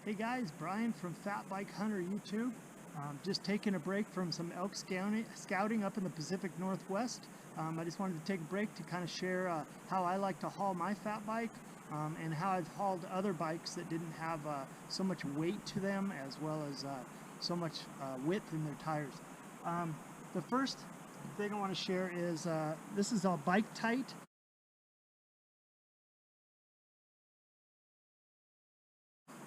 Hey guys, Brian from Fat Bike Hunter YouTube. Just taking a break from some elk scouting up in the Pacific Northwest. I just wanted to take a break to kind of share how I like to haul my fat bike and how I've hauled other bikes that didn't have so much weight to them as well as so much width in their tires. The first thing I want to share is this is a Bike Tight.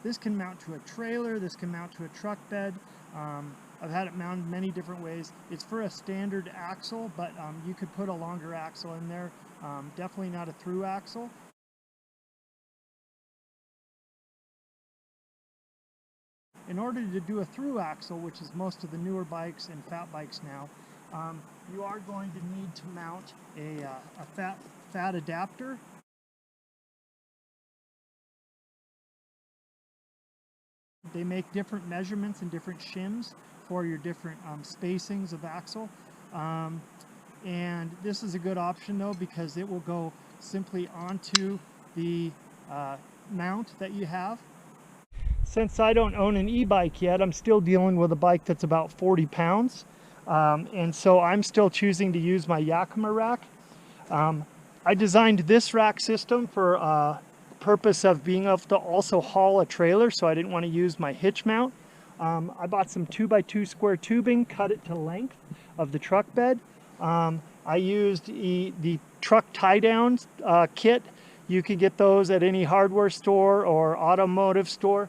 This can mount to a trailer, this can mount to a truck bed. I've had it mounted many different ways. It's for a standard axle, but you could put a longer axle in there. Definitely not a through axle. In order to do a through axle, which is most of the newer bikes and fat bikes now, you are going to need to mount a fat adapter. They make different measurements and different shims for your different spacings of axle. And this is a good option though, because it will go simply onto the mount that you have. Since I don't own an e-bike yet, I'm still dealing with a bike that's about 40 pounds. And so I'm still choosing to use my Yakima rack. I designed this rack system for purpose of being able to also haul a trailer, so I didn't want to use my hitch mount. I bought some 2x2 square tubing, cut it to length of the truck bed. I used the truck tie-down kit. You can get those at any hardware store or automotive store.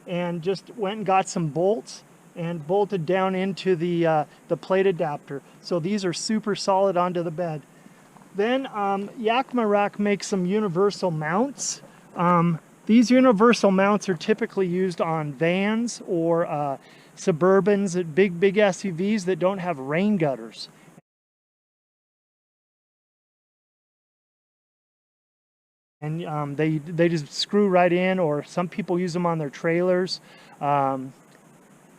And just went and got some bolts and bolted down into the plate adapter. So these are super solid onto the bed. Then Yakima rack makes some universal mounts. These universal mounts are typically used on vans or Suburbans, big SUVs that don't have rain gutters. And they just screw right in, or some people use them on their trailers.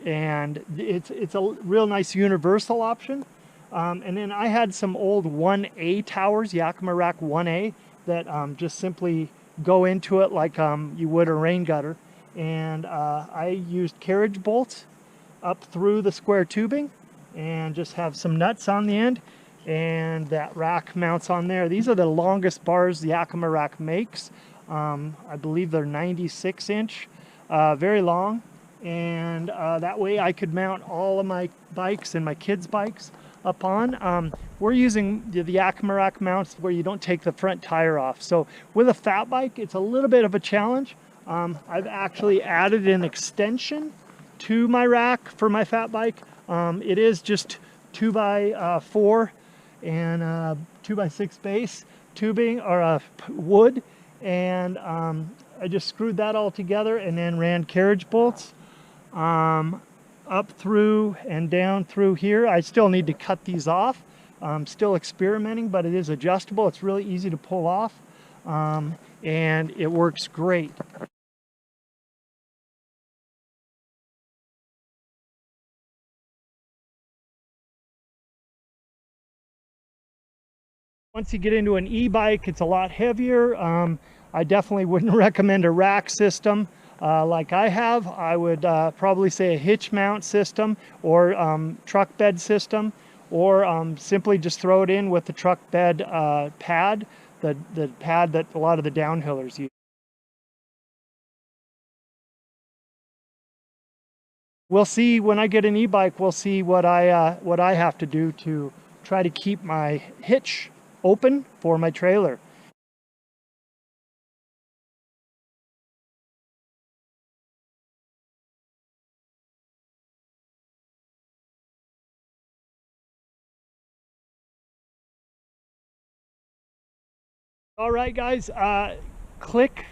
And it's a real nice universal option. And then I had some old 1A towers, Yakima rack 1A, that just simply go into it like you would a rain gutter. And I used carriage bolts up through the square tubing and just have some nuts on the end, and that rack mounts on there. These are the longest bars the Yakima rack makes. I believe they're 96 inch, very long. And that way I could mount all of my bikes and my kids' bikes up on. We're using the Yakima rack mounts where you don't take the front tire off. So with a fat bike, it's a little bit of a challenge. I've actually added an extension to my rack for my fat bike. It is just 2x4 and 2x6 base tubing or wood. And I just screwed that all together and then ran carriage bolts up through and down through here. I still need to cut these off. I'm still experimenting, but it is adjustable. It's really easy to pull off, and it works great. Once you get into an e-bike, it's a lot heavier. I definitely wouldn't recommend a rack system. Like I have. I would probably say a hitch mount system or truck bed system, or simply just throw it in with the truck bed pad, the pad that a lot of the downhillers use. We'll see when I get an e-bike. We'll see what I have to do to try to keep my hitch open for my trailer. All right, guys, click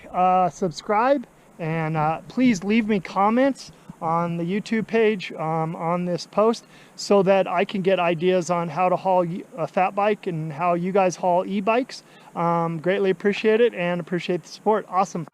subscribe, and please leave me comments on the YouTube page on this post so that I can get ideas on how to haul a fat bike and how you guys haul e-bikes. Greatly appreciate it and appreciate the support. Awesome.